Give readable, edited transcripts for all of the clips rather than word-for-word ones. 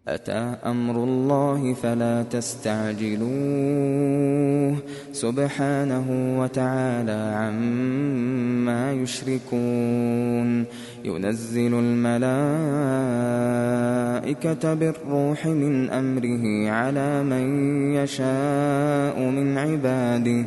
أتى أمر الله فلا تستعجلوه سبحانه وتعالى عما يشركون ينزل الملائكة بالروح من أمره على من يشاء من عباده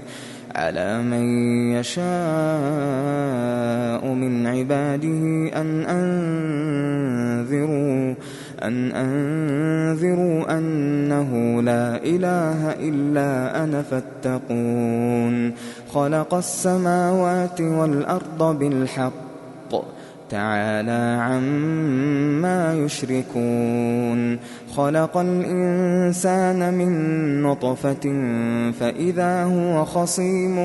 أن أنذروا أنه لا إله إلا أنا فاتقون خلق السماوات والأرض بالحق تعالى عما يشركون خلق الإنسان من نطفة فإذا هو خصيم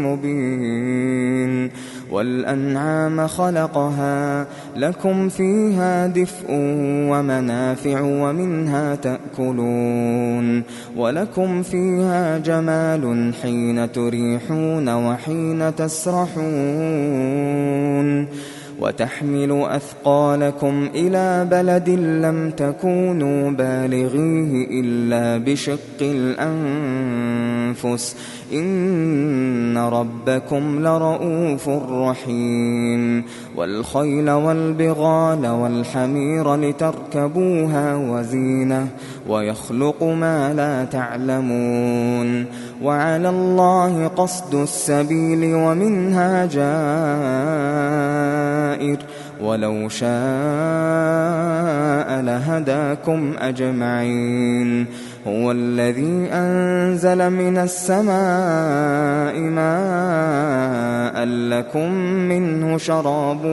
مبين والأنعام خلقها لكم فيها دفء ومنافع ومنها تأكلون ولكم فيها جمال حين تريحون وحين تسرحون وتحمل أثقالكم إلى بلد لم تكونوا بالغيه إلا بشق الأنفس إن ربكم لرؤوف رحيم والخيل والبغال والحمير لتركبوها وزينة ويخلق ما لا تعلمون وعلى الله قصد السبيل ومنها جائر ولو شاء لهداكم أجمعين هو الذي أنزل من السماء ماء لكم منه شراب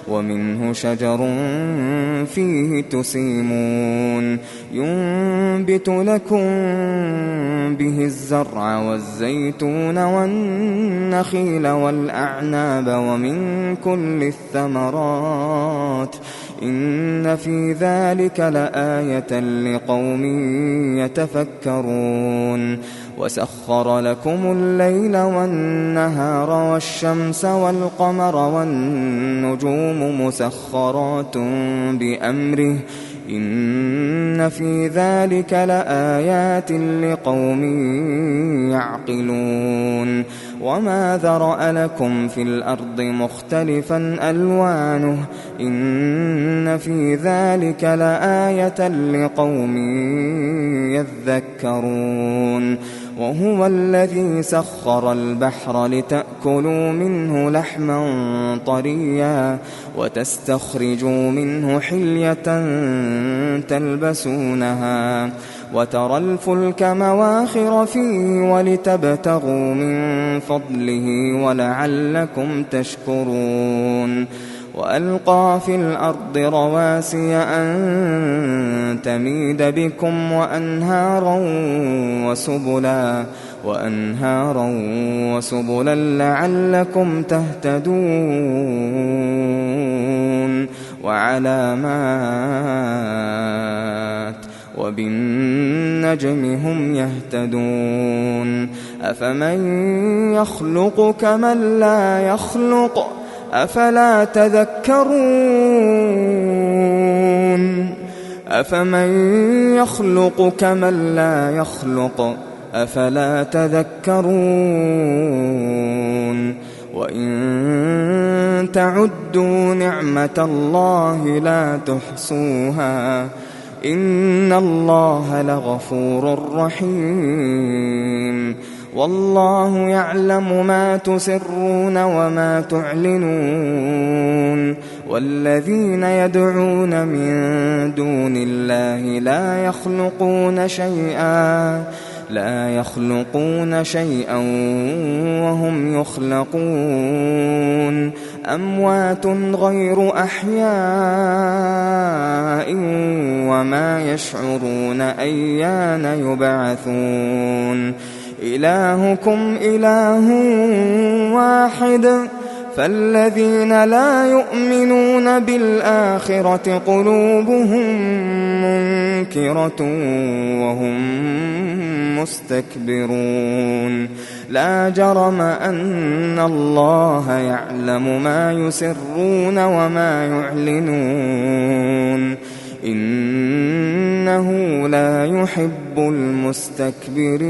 ومنه شجر فيه تسيمون ينبت لكم به الزرع والزيتون والنخيل والأعناب ومن كل الثمرات إن في ذلك لآية لقوم يتفكرون وسخر لكم الليل والنهار والشمس والقمر والنجوم مسخرات بأمره إن في ذلك لآيات لقوم يعقلون وما ذرأ لكم في الأرض مختلفا ألوانه إن في ذلك لآية لقوم يذكرون وهو الذي سخر البحر لتأكلوا منه لحما طريا وتستخرجوا منه حلية تلبسونها وترى الفلك مواخر فيه ولتبتغوا من فضله ولعلكم تشكرون وألقى في الأرض رواسي أن تميد بكم وأنهارا وسبلا لعلكم تهتدون وعلامات وبالنجم هم يهتدون أفمن يخلق كمن لا يخلق أفلا تذكرون أفمن يخلق كمن لا يخلق أفلا تذكرون وإن تعدوا نعمة الله لا تحصوها إن الله لغفور رحيم والله يعلم ما تسرون وما تعلنون والذين يدعون من دون الله لا يخلقون شيئا وهم يخلقون أموات غير أحياء وما يشعرون أيان يبعثون إلهكم إله واحد فالذين لا يؤمنون بالآخرة قلوبهم منكرة وهم مستكبرون لا جرم أن الله يعلم ما يسرون وما يعلنون إنه لا يحب المستكبرين.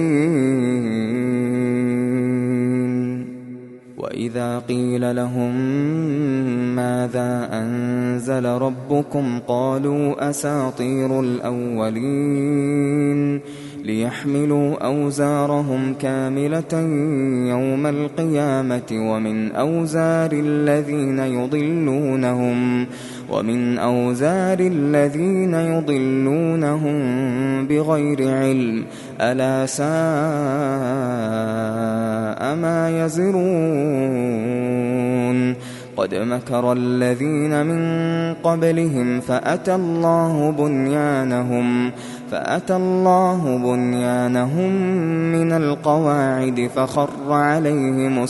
وإذا قيل لهم ماذا أنزل ربكم قالوا أساطير الأولين ليحملوا أوزارهم كاملة يوم القيامة ومن أوزار الذين يضلونهم بغير علم ألا ساء ما يزرون. قد مكر الذين من قبلهم فأتى الله بنيانهم من القواعد فخر عليهم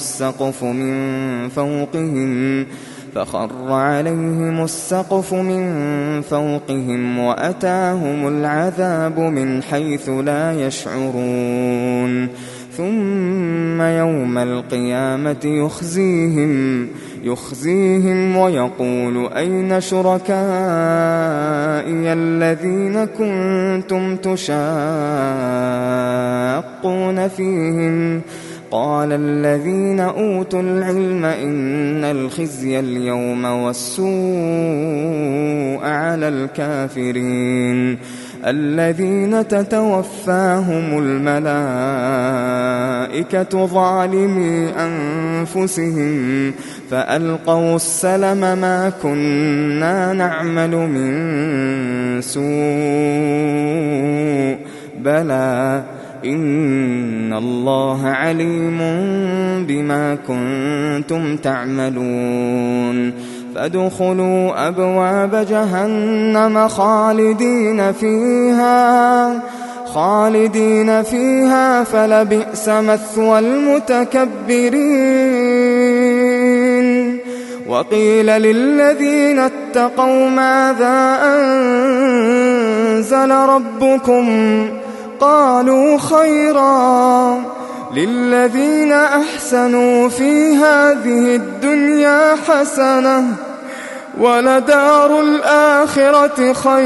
السقف من فوقهم وأتاهم العذاب من حيث لا يشعرون. ثم يوم القيامة يخزيهم ويقول أين شركائي الذين كنتم تشاقون فيهم قال الذين أوتوا العلم إن الخزي اليوم والسوء على الكافرين الذين تتوفاهم الملائكة ظالمي أنفسهم فألقوا السلم ما كنا نعمل من سوء بلى إن الله عليم بما كنتم تعملون. فادخلوا أبواب جهنم خالدين فيها فلبئس مثوى المتكبرين. وقيل للذين اتقوا ماذا أنزل ربكم قالوا خيرا للذين أحسنوا في هذه الدنيا حسنة ولدار الآخرة خير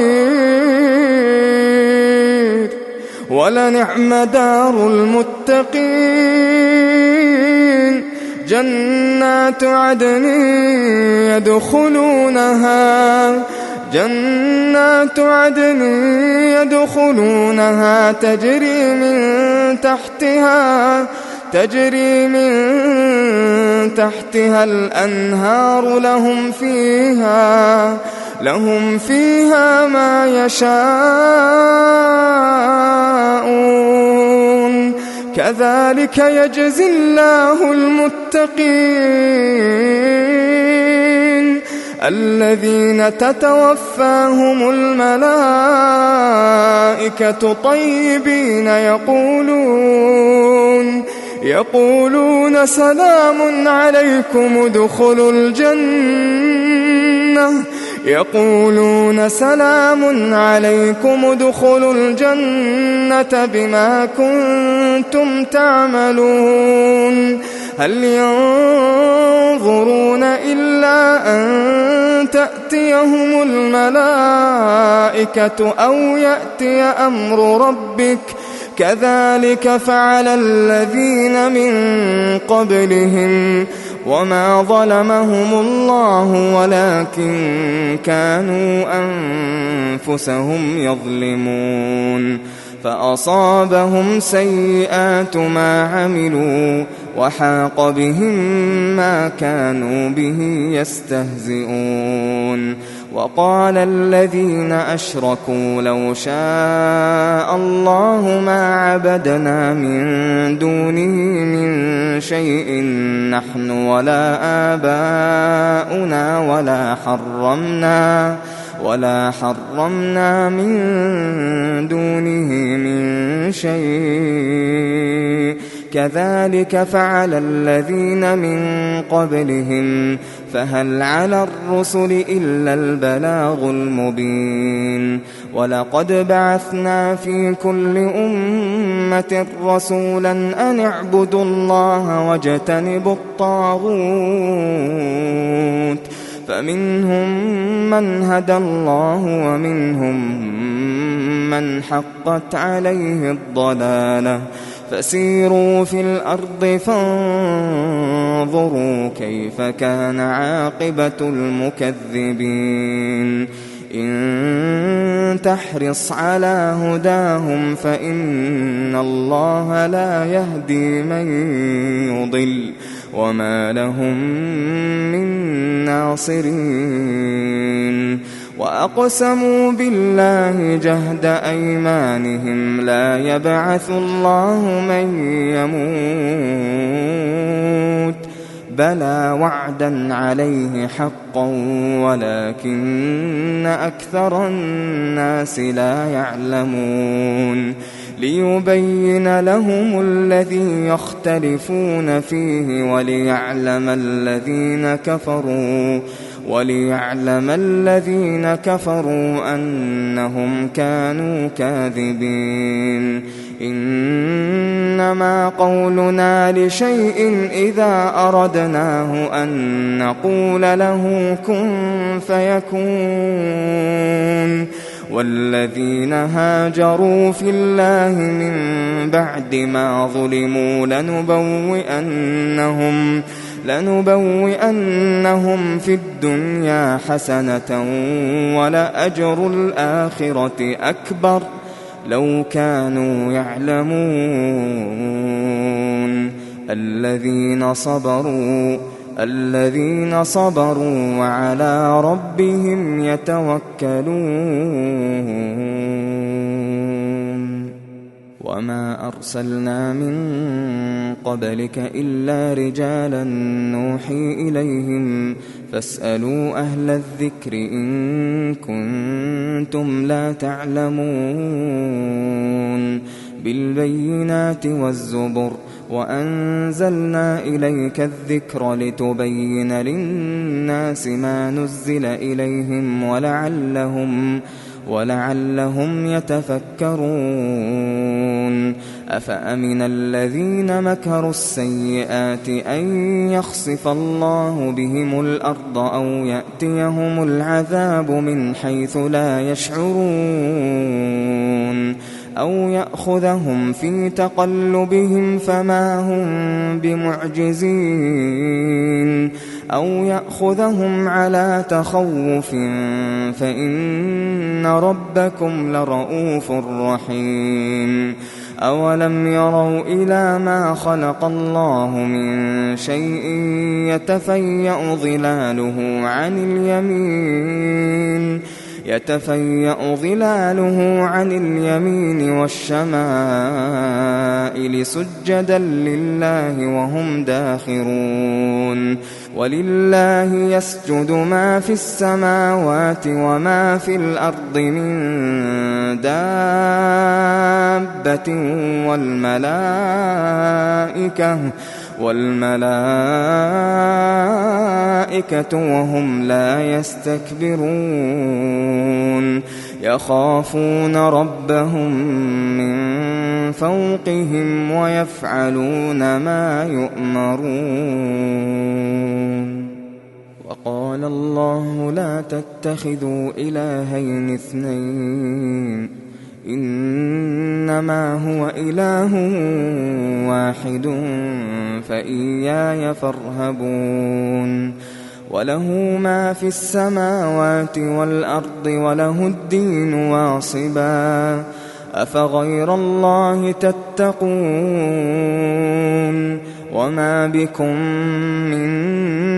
ولنعم دار المتقين. جنات عدن يدخلونها تجري من تحتها الأنهار لهم فيها ما يشاءون كذلك يجزي الله المتقين الذين تتوفاهم الملائكة طيبين يقولون سلام عليكم ادخلوا الجنة بما كنتم تعملون. هل ينظرون إلا أن تأتيهم الملائكة أو يأتي أمر ربك كذلك فعل الذين من قبلهم وما ظلمهم الله ولكن كانوا أنفسهم يظلمون. فأصابهم سيئات ما عملوا وحاق بهم ما كانوا به يستهزئون. وقال الذين أشركوا لو شاء الله ما عبدنا من دونه من شيء نحن ولا آباؤنا ولا حرمنا من دونه من شيء كذلك فعل الذين من قبلهم فهل على الرسل إلا البلاغ المبين. ولقد بعثنا في كل أمة رسولا أن اعبدوا الله واجتنبوا الطاغوت فمنهم من هدى الله ومنهم من حقت عليه الضلالة فسيروا في الأرض فانظروا كيف كان عاقبة المكذبين إن تحرص على هداهم فإن الله لا يهدي من يضل وما لهم من ناصرين وأقسموا بالله جهد أيمانهم لا يبعث الله من يموت بلى وعدا عليه حقا ولكن أكثر الناس لا يعلمون ليبين لهم الذي يختلفون فيه وليعلم الذين كفروا أنهم كانوا كاذبين إنما قولنا لشيء إذا أردناه أن نقول له كن فيكون والذين هاجروا في الله من بعد ما ظلموا لنبوئنهم في الدنيا حسنة ولأجر الآخرة أكبر لو كانوا يعلمون الذين صبروا وعلى ربهم يتوكلون وما أرسلنا من قبلك إلا رجالا نوحي إليهم فاسألوا أهل الذكر إن كنتم لا تعلمون بالبينات والزبر وأنزلنا إليك الذكر لتبين للناس ما نزل إليهم ولعلهم يتفكرون أفأمن الذين مكروا السيئات أن يخسف الله بهم الأرض أو يأتيهم العذاب من حيث لا يشعرون أو يأخذهم في تقلبهم فما هم بمعجزين أو يأخذهم على تخوف فإن ربكم لرؤوف رحيم أولم يروا إلى ما خلق الله من شيء يتفيأ ظلاله عن اليمين والشمائل سجدا لله وهم داخرون ولله يسجد ما في السماوات وما في الأرض من دابة والملائكة وهم لا يستكبرون يخافون ربهم من فوقهم ويفعلون ما يؤمرون وقال الله لا تتخذوا إلهين اثنين إنما هو إله واحد فإياي فارهبون وله ما في السماوات والأرض وله الدين واصبا أفغير الله تتقون وما بكم من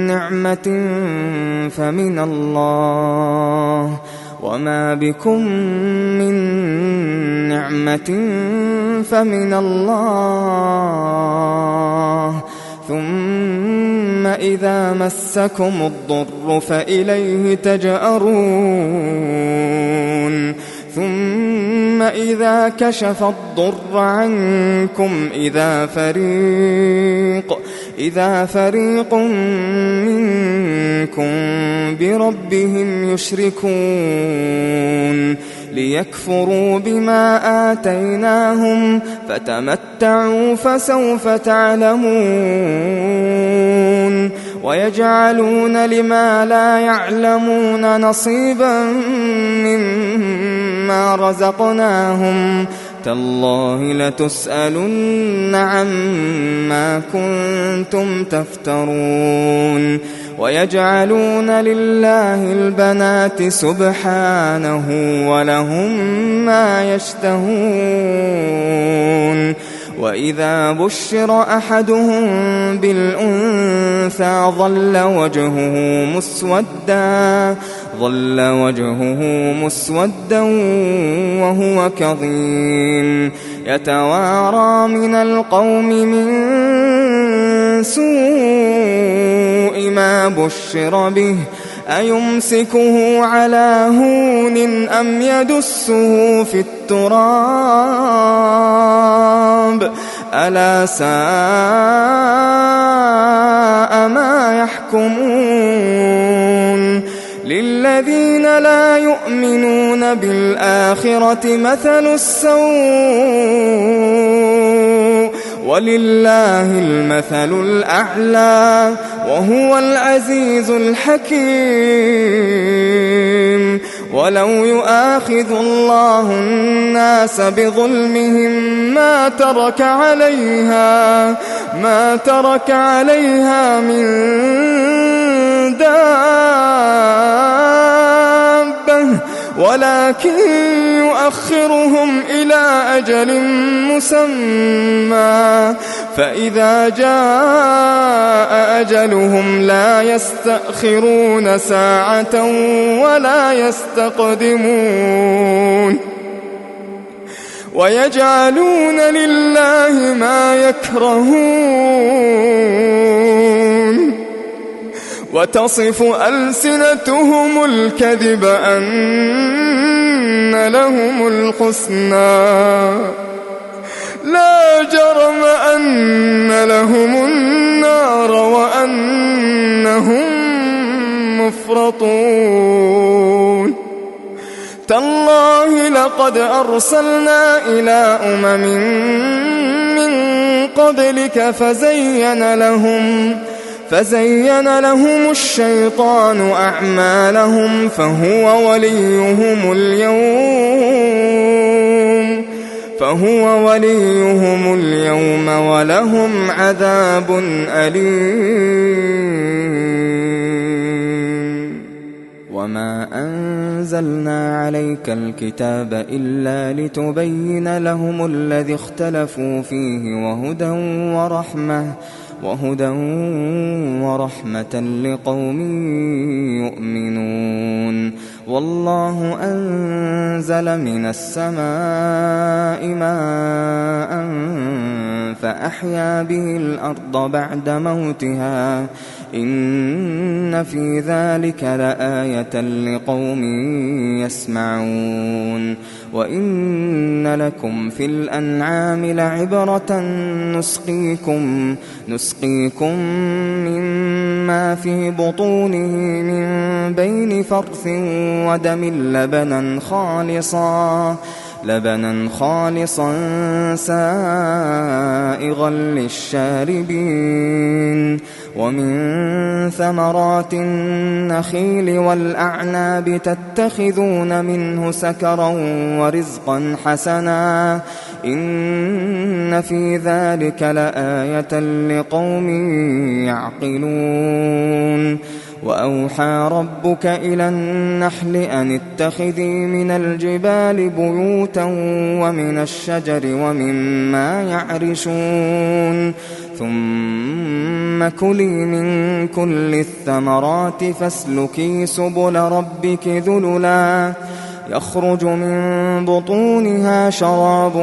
نعمة فمن الله ثم إذا مسكم الضر فإليه تجأرون ثم إذا كشف الضر عنكم إذا فريق منكم بربهم يشركون ليكفروا بما آتيناهم فتمتعوا فسوف تعلمون ويجعلون لما لا يعلمون نصيبا مما رزقناهم تالله لتسألن عما كنتم تفترون ويجعلون لله البنات سبحانه ولهم ما يشتهون وإذا بشر أحدهم بالأنثى ظل وجهه مسودا وهو كظيم يتوارى من القوم من سوء ما بشر به أيمسكه على هون أم يدسه في التراب ألا ساء ما يحكمون للذين لا يؤمنون بالآخرة مثل السوء ولله المثل الأعلى وهو العزيز الحكيم ولو يؤاخذ الله الناس بظلمهم ما ترك عليها من دابة ولكن يؤخرهم إلى أجل مسمى فإذا جاء أجلهم لا يستأخرون ساعة ولا يستقدمون ويجعلون لله ما يكرهون وتصف ألسنتهم الكذب أن لهم الحسنى لا جرم أن لهم النار وأنهم مفرطون تالله لقد أرسلنا إلى أمم من قبلك فزين لهم الشيطان أعمالهم فهو وليهم اليوم ولهم عذاب أليم وما أنزلنا عليك الكتاب إلا لتبين لهم الذي اختلفوا فيه وهدى ورحمة لقوم يؤمنون والله أنزل من السماء ماء فأحيا به الأرض بعد موتها إن في ذلك لآية لقوم يسمعون وإن لكم في الأنعام لعبرة نسقيكم مما في بطونه من بين فرث ودم لبنا خالصا سائغا للشاربين ومن ثمرات النخيل والأعناب تتخذون منه سكرا ورزقا حسنا إن في ذلك لآية لقوم يعقلون وأوحى ربك إلى النحل أن اتخذي من الجبال بيوتا ومن الشجر ومما يعرشون ثم كلي من كل الثمرات فاسلكي سبل ربك ذللا يخرج من بطونها شراب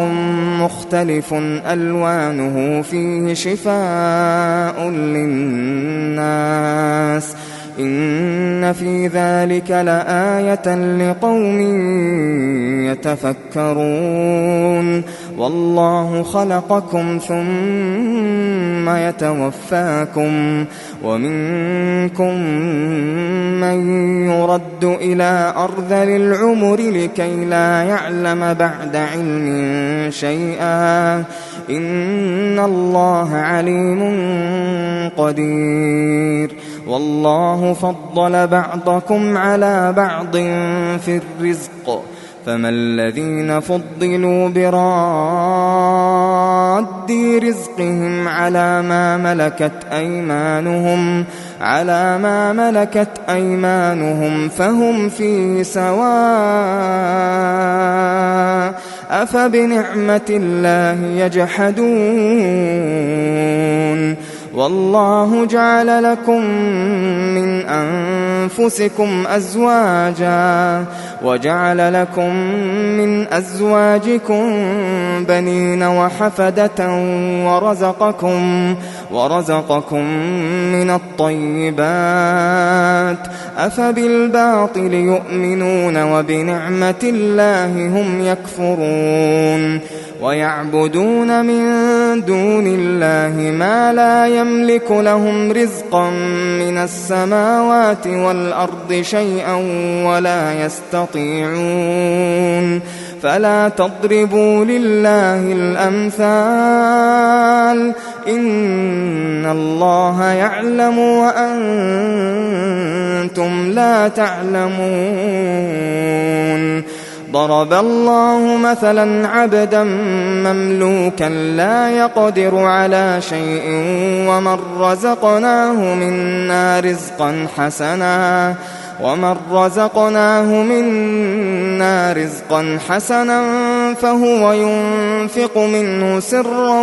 مختلف ألوانه فيه شفاء للناس إن في ذلك لآية لقوم يتفكرون والله خلقكم ثم يتوفاكم ومنكم من يرد إلى أرذل العمر لكي لا يعلم بعد علم شيئا إن الله عليم قدير والله فضل بعضكم على بعض في الرزق فما الذين فضلوا براد رزقهم على ما ملكت أيمانهم فهم فيه سواء أفبنعمة الله يجحدون والله جعل لكم من أنفسكم أزواجا وجعل لكم من أزواجكم بنين وحفدة ورزقكم من الطيبات أفبالباطل يؤمنون وبنعمة الله هم يكفرون ويعبدون من دون الله ما لا يملك لهم رزقا من السماوات والأرض شيئا ولا يستطيعون فلا تضربوا لله الأمثال إن الله يعلم وأنتم لا تعلمون ضرب الله مثلا عبدا مملوكا لا يقدر على شيء ومن رزقناه منا رزقا حسنا فهو ينفق منه سرا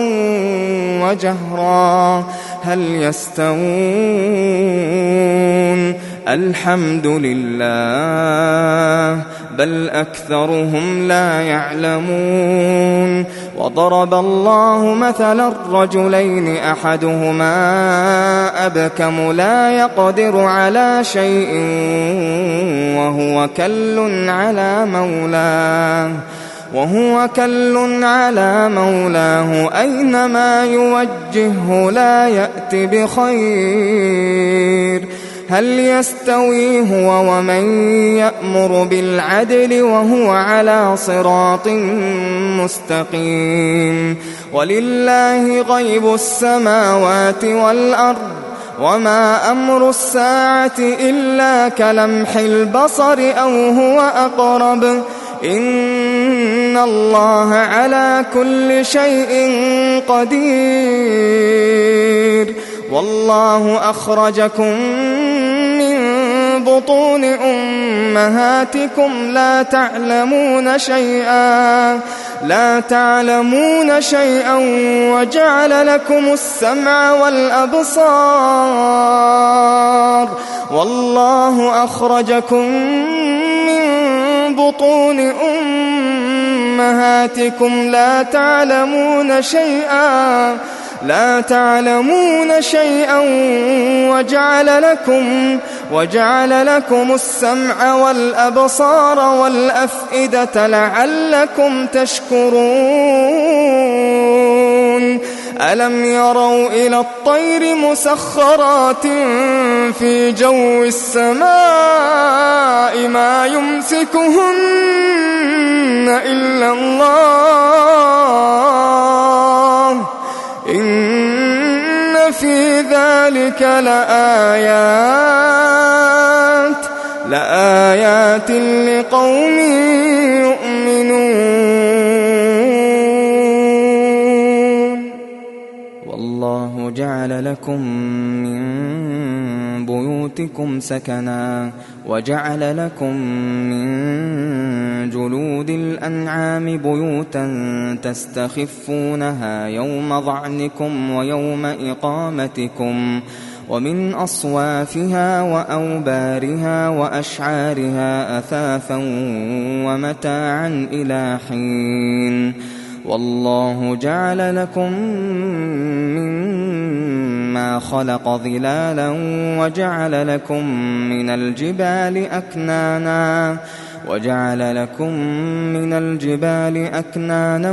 وجهرا هل يستوون الحمد لله بل أكثرهم لا يعلمون وضرب الله مثلا الرجلين أحدهما أبكم لا يقدر على شيء وهو كل على مولاه أينما يوجهه لا يأت بخير هل يستوي هو ومن يأمر بالعدل وهو على صراط مستقيم ولله غيب السماوات والأرض وما أمر الساعة إلا كلمح البصر أو هو أقرب إن الله على كل شيء قدير والله أخرجكم من بطون أمهاتكم لا تعلمون شيئا وجعل لكم السمع والأبصار والله أخرجكم من بطون أمهاتكم لا تعلمون شيئا وجعل لكم السمع والأبصار والأفئدة لعلكم تشكرون ألم يروا إلى الطير مسخرات في جو السماء ما يمسكهن إلا الله إن في ذلك لآيات لقوم يؤمنون والله جعل لكم من بيوتكم سكنا وجعل لكم من جلود الأنعام بيوتا تستخفونها يوم ظعنكم ويوم إقامتكم ومن أصوافها وأوبارها وأشعارها أثاثا ومتاعا إلى حين والله جعل لكم مما خلق ظلالا وجعل لكم من الجبال أكنانا وجعل لكم من الجبال أكنانا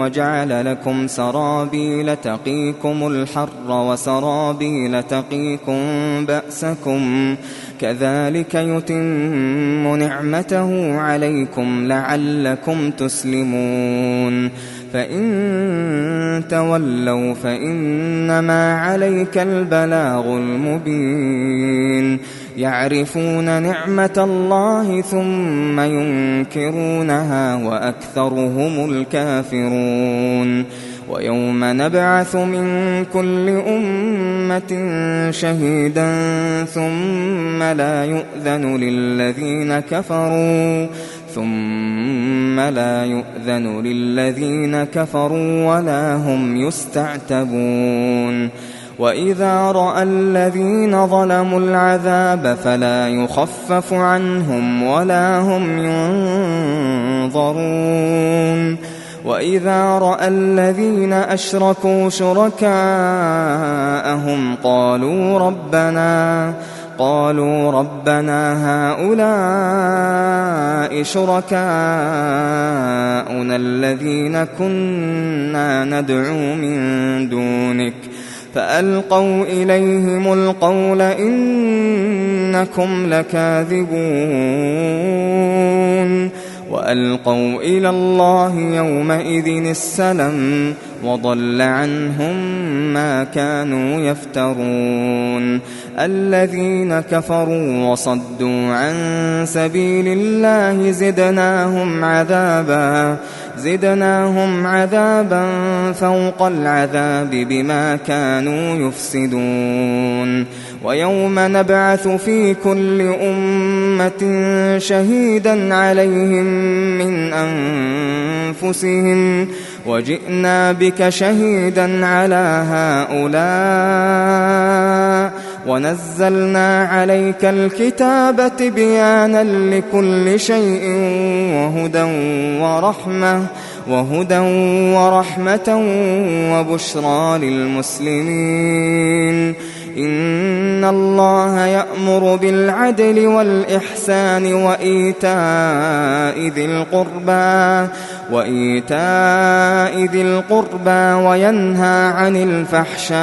وجعل لكم سرابيل تقيكم الحر وسرابيل تقيكم بأسكم كذلك يتم نعمته عليكم لعلكم تسلمون فإن تولوا فإنما عليك البلاغ المبين يعرفون نعمة الله ثم ينكرونها وأكثرهم الكافرون ويوم نبعث من كل أمة شهيدا ثم لا يؤذن للذين كفروا ولا هم يستعتبون وإذا رأى الذين ظلموا العذاب فلا يخفف عنهم ولا هم ينظرون وإذا رأى الذين أشركوا شركاءهم قالوا ربنا هؤلاء شركاؤنا الذين كنا ندعو من دونك فألقوا إليهم القول إنكم لكاذبون وألقوا إلى الله يومئذ السلم وضل عنهم ما كانوا يفترون الذين كفروا وصدوا عن سبيل الله زدناهم عذابا فوق العذاب بما كانوا يفسدون ويوم نبعث في كل أمة شهيدا عليهم من أنفسهم وجئنا بك شهيدا على هؤلاء ونزلنا عليك الكتاب تبيانا لكل شيء وهدى ورحمة وبشرى للمسلمين إن الله يأمر بالعدل والإحسان وإيتاء ذي القربى وينهى عن الفحشاء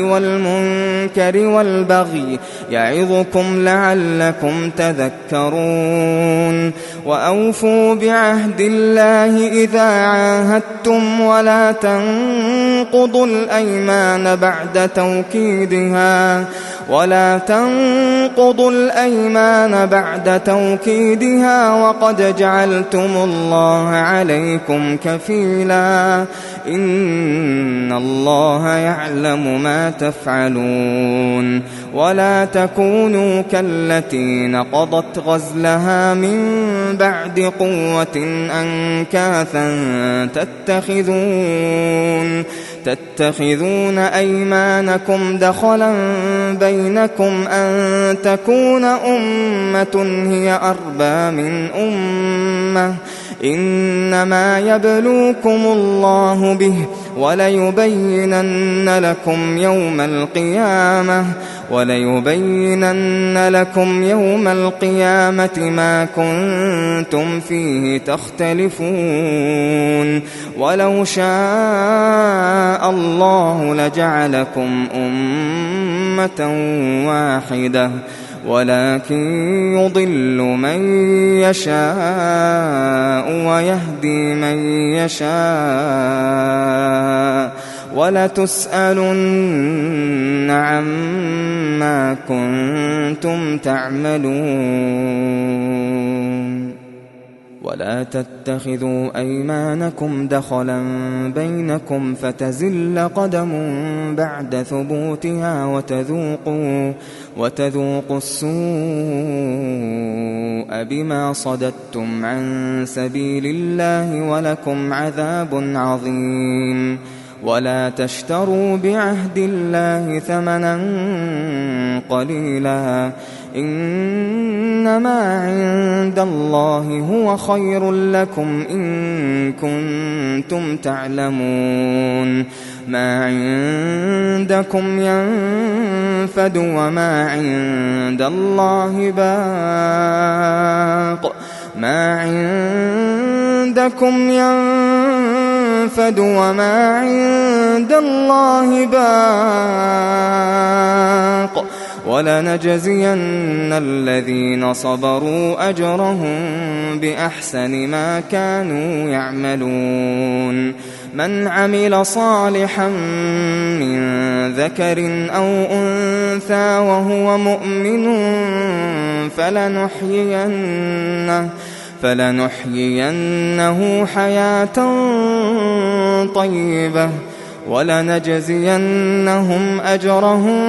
والمنكر والبغي يعظكم لعلكم تذكرون وأوفوا بعهد الله إذا عاهدتم ولا تنقضوا الأيمان بعد توكيدها وقد جعلتم الله عليكم كفيلا إن الله يعلم ما تفعلون ولا تكونوا كالتي نقضت غزلها من بعد قوة أنكاثا تتخذون أيمانكم دخلا بينكم أن تكون أمة هي أربى من أمة إنما يبلوكم الله به وليبينن لكم يوم القيامة ما كنتم فيه تختلفون ولو شاء الله لجعلكم أمة واحدة ولكن يضل من يشاء ويهدي من يشاء ولتسألن عما كنتم تعملون ولا تتخذوا أيمانكم دخلا بينكم فتزل قدم بعد ثبوتها وتذوقوا السوء بما صددتم عن سبيل الله ولكم عذاب عظيم ولا تشتروا بعهد الله ثمنا قليلا إنما عند الله هو خير لكم إن كنتم تعلمون ما عندكم ينفد وما عند الله باق ما عندكم ينفد وما عند الله باق ولنجزين الذين صبروا أجرهم بأحسن ما كانوا يعملون من عمل صالحا من ذكر أو أنثى وهو مؤمن فلنحيينه حياة طيبة ولنجزينهم أجرهم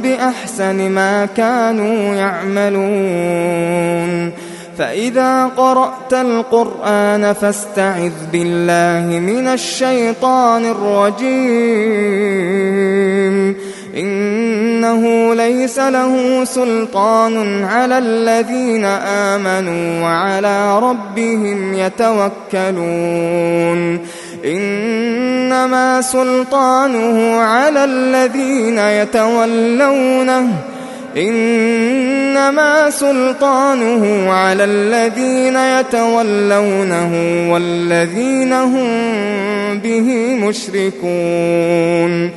بأحسن ما كانوا يعملون فإذا قرأت القرآن فاستعذ بالله من الشيطان الرجيم إنه ليس له سلطان على الذين آمنوا وعلى ربهم يتوكلون إنما سلطانه على الذين يتولونه والذين هم به مشركون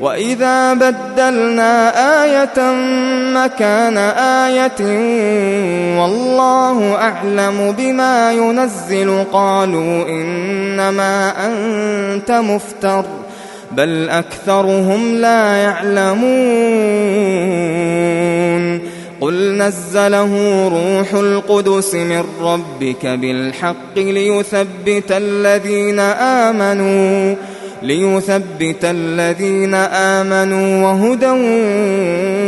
وإذا بدلنا آية مكان آية والله أعلم بما ينزل قالوا إنما أنت مفتر بل أكثرهم لا يعلمون قل نزله روح القدس من ربك بالحق ليثبت الذين آمنوا وهدى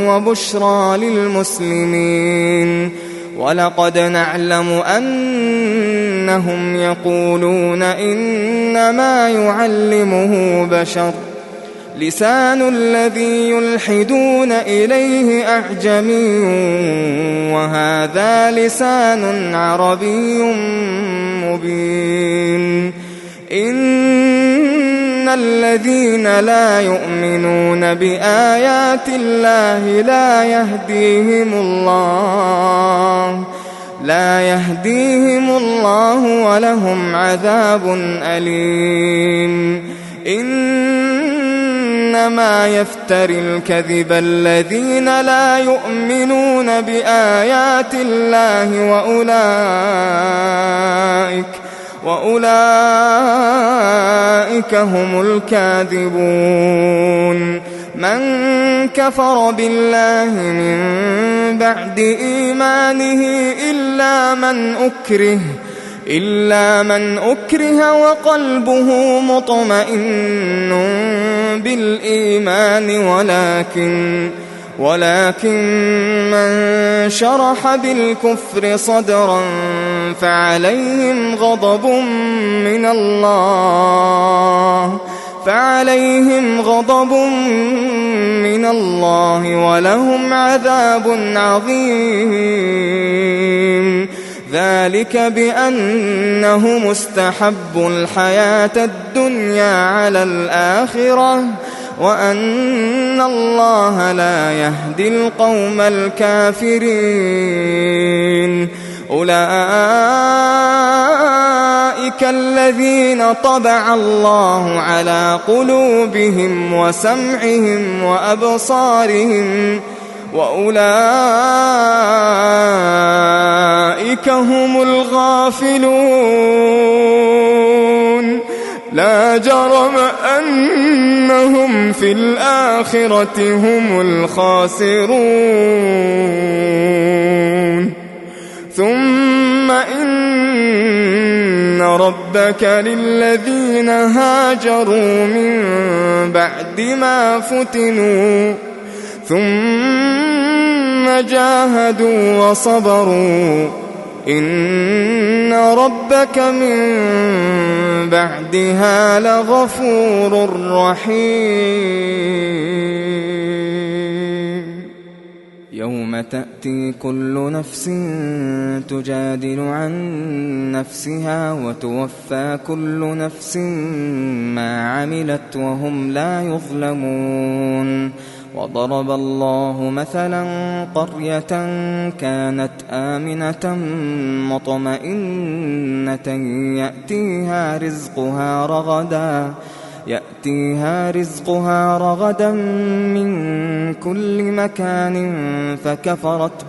وبشرى للمسلمين ولقد نعلم أنهم يقولون إنما يعلمه بشر لسان الذي يلحدون إليه أعجمي وهذا لسان عربي مبين إن الذين لا يؤمنون بآيات الله لا يهديهم الله ولهم عذاب أليم إنما يفتري الكذب الذين لا يؤمنون بآيات الله وأولئك هم الكاذبون من كفر بالله من بعد إيمانه إلا من أكره وقلبه مطمئن بالإيمان ولكن من شرح بالكفر صدرا فعليهم غضب من الله ولهم عذاب عظيم ذلك بأنه مستحب الحياة الدنيا على الآخرة وأن الله لا يهدي القوم الكافرين أولئك الذين طبع الله على قلوبهم وسمعهم وأبصارهم وأولئك هم الغافلون لا جرم أنهم في الآخرة هم الخاسرون ثم إن ربك للذين هاجروا من بعد ما فتنوا ثم جاهدوا وصبروا إن ربك من بعدها لغفور رحيم يوم تأتي كل نفس تجادل عن نفسها وتوفى كل نفس ما عملت وهم لا يظلمون. وضرب الله مثلا قرية كانت آمنة مطمئنة يأتيها رزقها رغدا من كل مكان فكفرت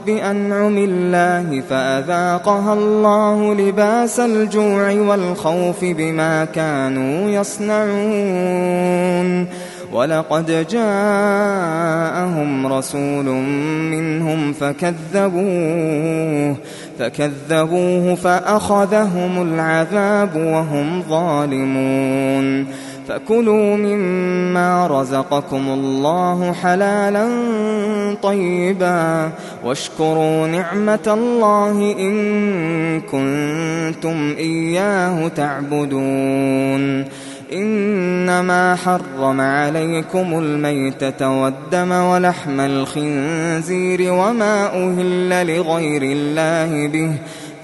بأنعم الله فأذاقها الله لباس الجوع والخوف بما كانوا يصنعون. ولقد جاءهم رسول منهم فكذبوه فأخذهم العذاب وهم ظالمون. فكلوا مما رزقكم الله حلالا طيبا واشكروا نعمة الله إن كنتم إياه تعبدون. إنما حرم عليكم الميتة والدم ولحم الخنزير وما أهل لغير الله به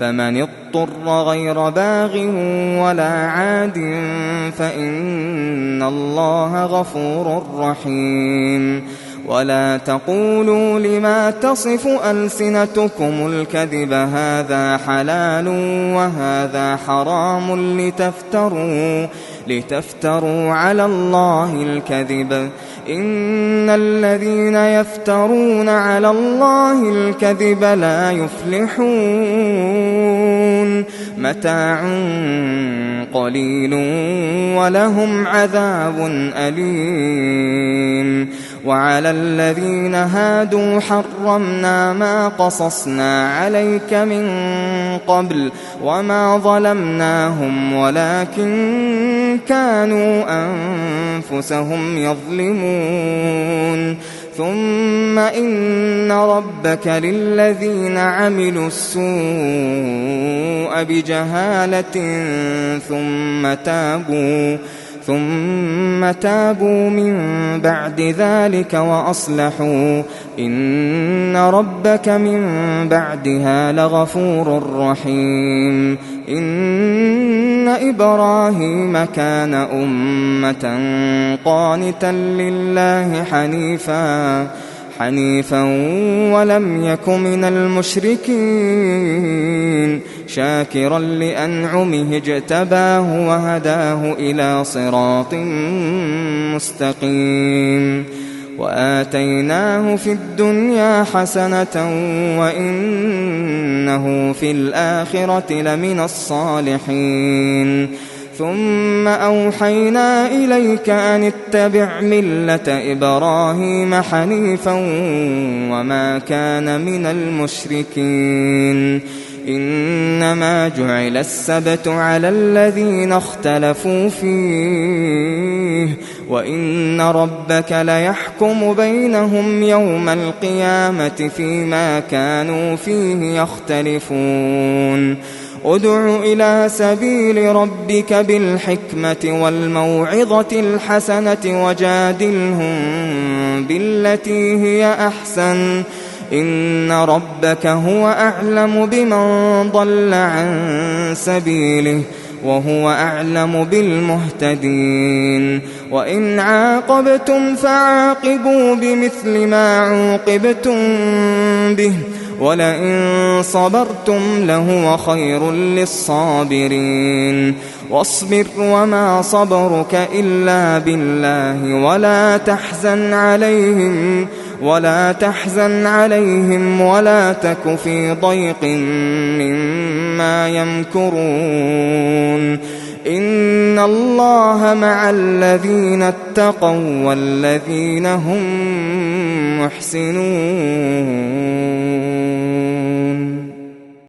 فمن اضطر غير باغ ولا عاد فإن الله غفور رحيم. ولا تقولوا لما تصف ألسنتكم الكذب هذا حلال وهذا حرام لتفتروا على الله الكذب. إن الذين يفترون على الله الكذب لا يفلحون. متاع قليل ولهم عذاب أليم. وعلى الذين هادوا حرمنا ما قصصنا عليك من قبل وما ظلمناهم ولكن كانوا أنفسهم يظلمون. ثم إن ربك للذين عملوا السوء بجهالة ثم تابوا من بعد ذلك وأصلحوا إن ربك من بعدها لغفور رحيم. إن إبراهيم كان أمة قانتا لله حنيفا ولم يك من المشركين شاكرا لأنعمه اجتباه وهداه إلى صراط مستقيم. وآتيناه في الدنيا حسنة وإنه في الآخرة لمن الصالحين. ثم أوحينا إليك أن اتبع ملة إبراهيم حنيفا وما كان من المشركين. إنما جعل السبت على الذين اختلفوا فيه وإن ربك ليحكم بينهم يوم القيامة فيما كانوا فيه يختلفون. ادع إلى سبيل ربك بالحكمة والموعظة الحسنة وجادلهم بالتي هي أحسن إن ربك هو أعلم بمن ضل عن سبيله وهو أعلم بالمهتدين. وإن عاقبتم فعاقبوا بمثل ما عوقبتم به ولئن صبرتم لهو خير للصابرين. واصبر وما صبرك إلا بالله ولا تحزن عليهم ولا تك في ضيق مما يمكرون. إن الله مع الذين اتقوا والذين هم محسنون.